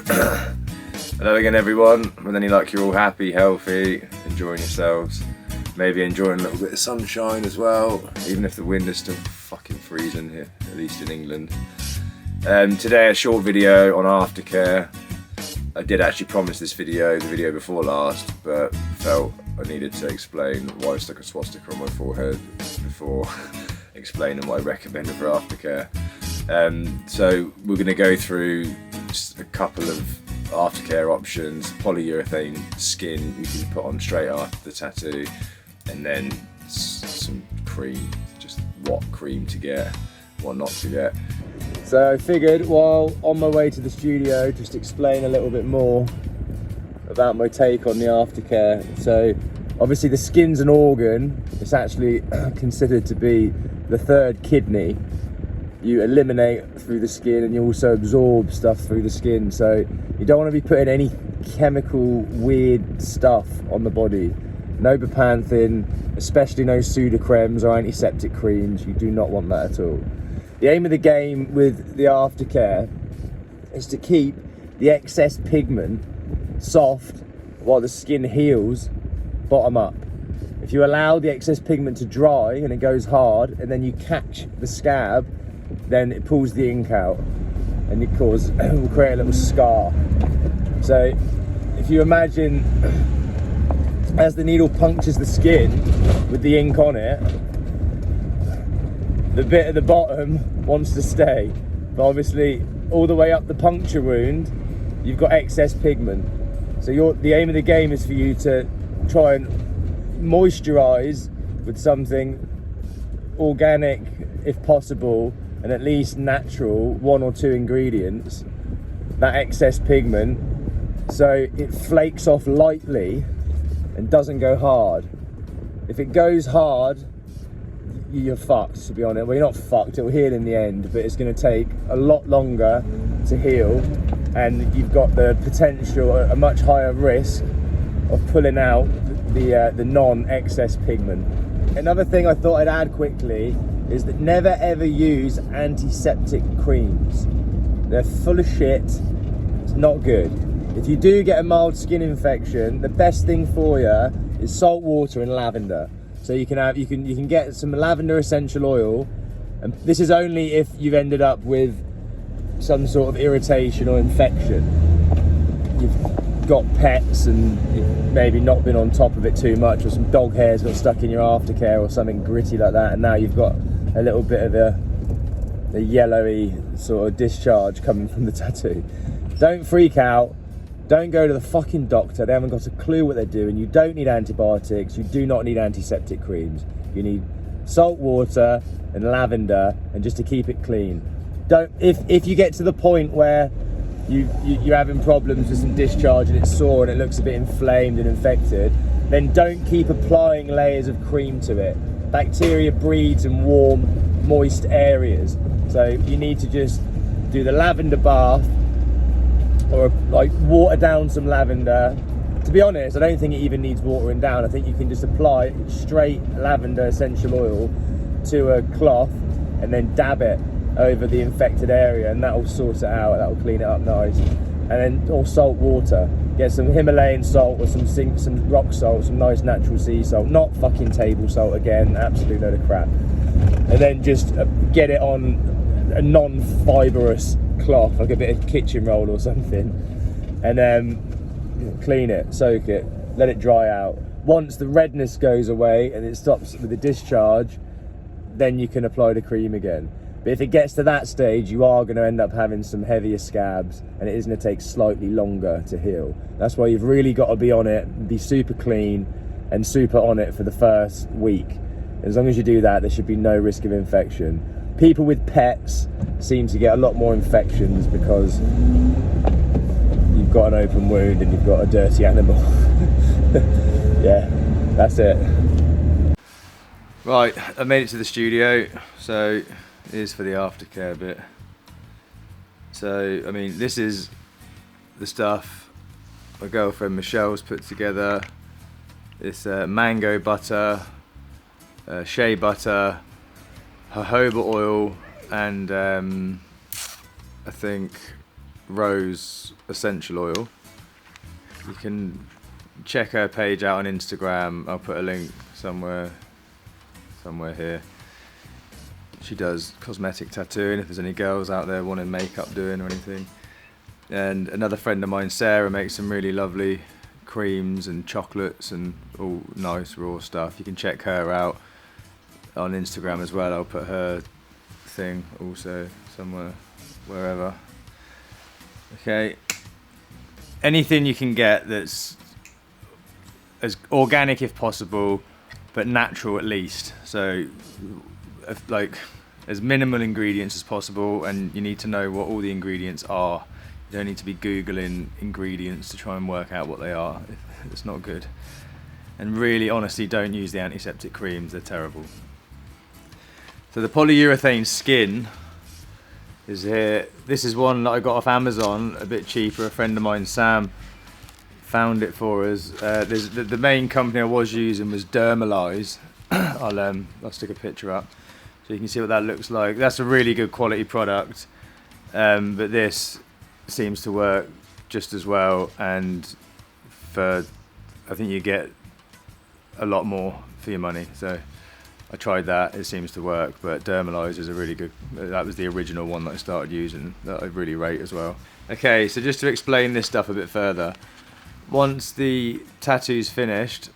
Hello again everyone, with any luck you're all happy, healthy, enjoying yourselves, maybe enjoying a little bit of sunshine as well, even if the wind is still fucking freezing here, at least in England. Today a short video on Aftercare. I did actually promise this video, the video before last, but felt I needed to explain why I stuck a swastika on my forehead before explaining what I recommended for Aftercare. So we're going to go through just a couple of Aftercare options. Polyurethane skin you can put on straight after the tattoo, and then some cream, just what cream to get, what not to get. So I figured while on my way to the studio, just explain a little bit more about my take on the Aftercare. So obviously the skin's an organ. It's actually considered to be the third kidney. You eliminate through the skin and you also absorb stuff through the skin. So you don't want to be putting any chemical weird stuff on the body. No bepanthen, especially no pseudocremes or antiseptic creams. You do not want that at all. The aim of the game with the Aftercare is to keep the excess pigment soft while the skin heals bottom up. If you allow the excess pigment to dry and it goes hard and then you catch the scab, then it pulls the ink out and it will create a little scar. So if you imagine as the needle punctures the skin with the ink on it, the bit at the bottom wants to stay, but obviously all the way up the puncture wound you've got excess pigment. So the aim of the game is for you to try and moisturize with something organic if possible, and at least natural, 1 or 2 ingredients, that excess pigment, so it flakes off lightly and doesn't go hard. If it goes hard, you're fucked, to be honest. Well, you're not fucked, it'll heal in the end, but it's going to take a lot longer to heal, and you've got the potential, a much higher risk of pulling out the non-excess pigment. Another thing I thought I'd add quickly is that never ever use antiseptic creams. They're full of shit. It's not good. If you do get a mild skin infection, the best thing for you is salt water and lavender. So you can get some lavender essential oil, and this is only if you've ended up with some sort of irritation or infection. You've got pets and you've maybe not been on top of it too much, or some dog hairs got stuck in your Aftercare or something gritty like that, and now you've got a little bit of a yellowy sort of discharge coming from the tattoo. Don't freak out. Don't go to the fucking doctor. They haven't got a clue what they're doing. You don't need antibiotics. You do not need antiseptic creams. You need salt water and lavender, and just to keep it clean. If you get to the point where you're having problems with some discharge and it's sore and it looks a bit inflamed and infected, then don't keep applying layers of cream to it. Bacteria breeds in warm, moist areas. So you need to just do the lavender bath, or like water down some lavender. To be honest, I don't think it even needs watering down. I think you can just apply straight lavender essential oil to a cloth and then dab it over the infected area, and that will sort it out. That will clean it up nice. And then, or salt water. Get some Himalayan salt or some rock salt, some nice natural sea salt, not fucking table salt again, absolute load of crap. And then just get it on a non-fibrous cloth, like a bit of kitchen roll or something, and then clean it, soak it, let it dry out. Once the redness goes away and it stops with the discharge, then you can apply the cream again. But if it gets to that stage, you are going to end up having some heavier scabs, and it is going to take slightly longer to heal. That's why you've really got to be on it, be super clean and super on it for the first week. As long as you do that, there should be no risk of infection. People with pets seem to get a lot more infections because you've got an open wound and you've got a dirty animal. Yeah, that's it. Right, I made it to the studio, so here's for the Aftercare bit. So, I mean, this is the stuff my girlfriend Michelle's put together. It's mango butter, shea butter, jojoba oil, and I think rose essential oil. You can check her page out on Instagram. I'll put a link somewhere here. She does cosmetic tattooing if there's any girls out there wanting makeup doing or anything. And another friend of mine, Sarah, makes some really lovely creams and chocolates and all nice raw stuff. You can check her out on Instagram as well. I'll put her thing also somewhere, wherever. Okay. Anything you can get that's as organic if possible, but natural at least. So, like, as minimal ingredients as possible, and you need to know what all the ingredients are. You don't need to be Googling ingredients to try and work out what they are. It's not good. And really, honestly, don't use the antiseptic creams. They're terrible. So the polyurethane skin is here. This is one that I got off Amazon, a bit cheaper. A friend of mine, Sam, found it for us. There's the main company I was using was Dermalyze. I'll stick a picture up so you can see what that looks like. That's a really good quality product, but this seems to work just as well, and I think you get a lot more for your money. So I tried that, it seems to work, but Dermalyze is a really good, that was the original one that I started using that I really rate as well. Okay, so just to explain this stuff a bit further, once the tattoo's finished,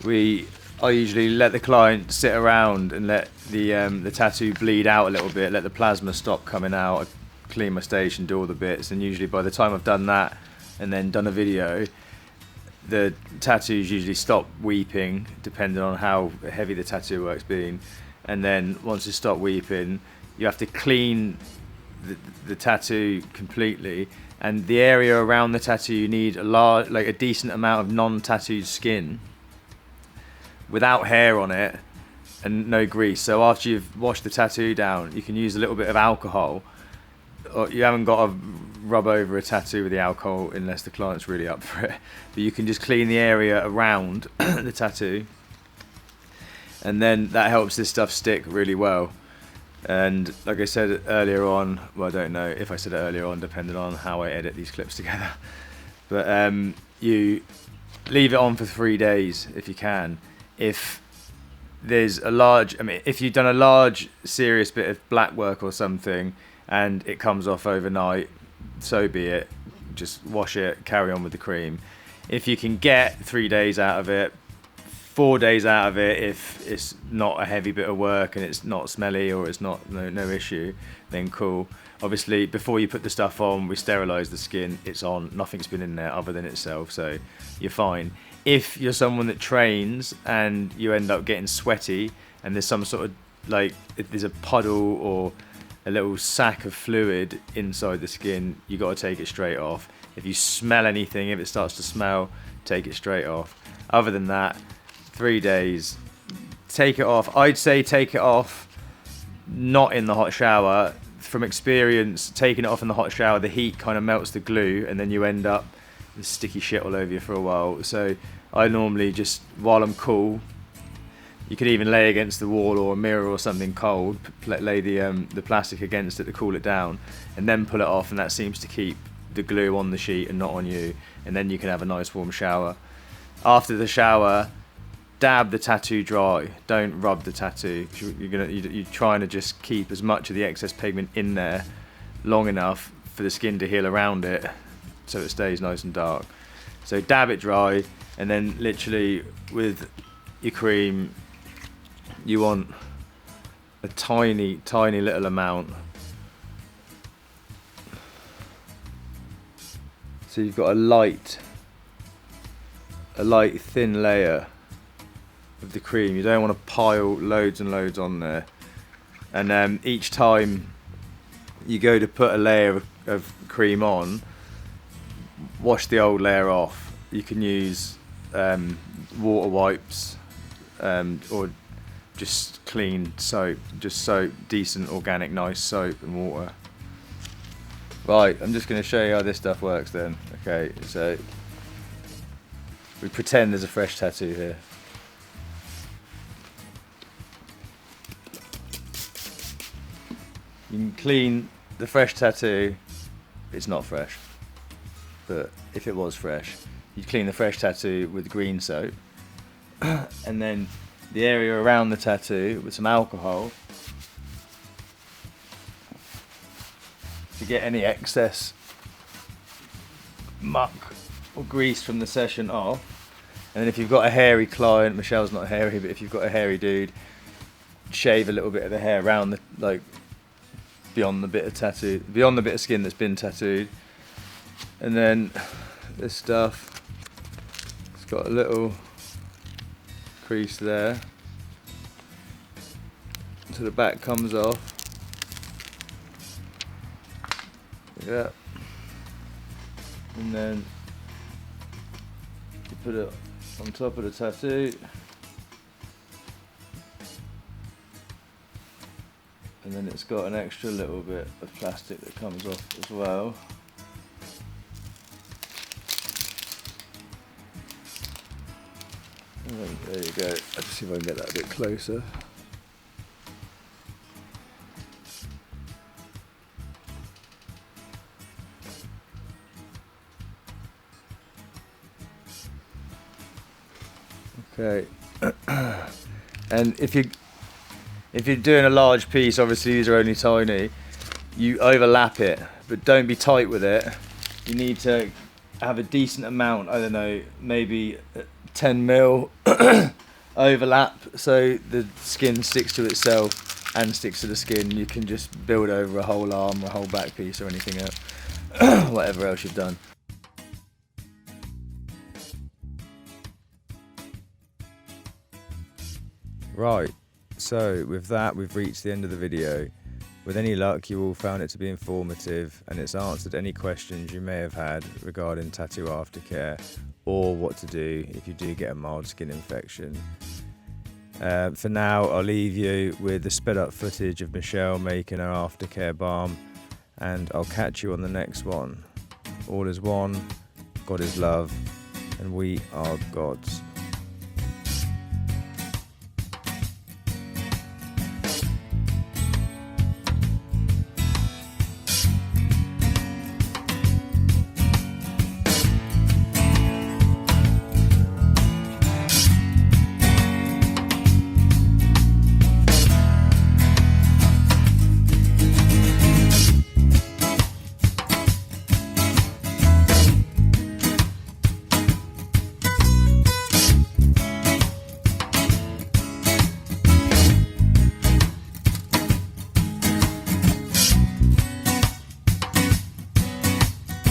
I usually let the client sit around and let the tattoo bleed out a little bit, let the plasma stop coming out, I clean my station, do all the bits, and usually by the time I've done that and then done a video, the tattoos usually stop weeping, depending on how heavy the tattoo work's been. And then once it stopped weeping, you have to clean the tattoo completely, and the area around the tattoo you need a decent amount of non-tattooed skin without hair on it and no grease. So after you've washed the tattoo down, you can use a little bit of alcohol. You haven't got to rub over a tattoo with the alcohol unless the client's really up for it, but you can just clean the area around the tattoo, and then that helps this stuff stick really well. And like I said earlier on, well, I don't know if I said it earlier on, depending on how I edit these clips together, but you leave it on for 3 days if you can. If there's if you've done a large serious bit of black work or something and it comes off overnight, so be it. Just wash it, carry on with the cream. If you can get 3 days out of it, 4 days out of it, if it's not a heavy bit of work and it's not smelly or it's not no issue, then cool. Obviously, before you put the stuff on, we sterilize the skin. It's on, nothing's been in there other than itself, so you're fine. If you're someone that trains and you end up getting sweaty and there's some sort of, if there's a puddle or a little sack of fluid inside the skin, you got to take it straight off. If you smell anything, if it starts to smell, take it straight off. Other than that, 3 days, take it off. I'd say take it off not in the hot shower. From experience, taking it off in the hot shower, the heat kind of melts the glue and then you end up with sticky shit all over you for a while. So I normally just, while I'm cool, you could even lay against the wall or a mirror or something cold, lay the plastic against it to cool it down, and then pull it off, and that seems to keep the glue on the sheet and not on you, and then you can have a nice warm shower. After the shower, dab the tattoo dry. Don't rub the tattoo. You're trying to just keep as much of the excess pigment in there long enough for the skin to heal around it so it stays nice and dark. So dab it dry, and then literally with your cream, you want a tiny little amount. So you've got a light thin layer of the cream. You don't want to pile loads and loads on there. And each time you go to put a layer of cream on, wash the old layer off. You can use water wipes or just clean soap, decent organic nice soap and water. Right, I'm just going to show you how this stuff works then. Okay, so we pretend there's a fresh tattoo here. You can clean the fresh tattoo It's not fresh, but if it was fresh, you'd clean the fresh tattoo with green soap, and then the area around the tattoo with some alcohol to get any excess muck or grease from the session off. And then if you've got a hairy client, Michelle's not hairy, but if you've got a hairy dude, shave a little bit of the hair around the, like, beyond the bit of tattoo, beyond the bit of skin that's been tattooed. And then this stuff, it's got a little crease there, so the back comes off. Yeah. And then you put it on top of the tattoo, and then it's got an extra little bit of plastic that comes off as well. And then, there you go. Let's see if I can get that a bit closer. Okay. And if you're doing a large piece, obviously these are only tiny, you overlap it, but don't be tight with it. You need to have a decent amount, I don't know, maybe 10 mil overlap, so the skin sticks to itself and sticks to the skin. You can just build over a whole arm or a whole back piece or anything else, whatever else you've done. Right, so with that we've reached the end of the video. With any luck you all found it to be informative and it's answered any questions you may have had regarding tattoo aftercare or what to do if you do get a mild skin infection. For now I'll leave you with the sped up footage of Michelle making her aftercare balm, and I'll catch you on the next one. All is one, God is love, and we are gods.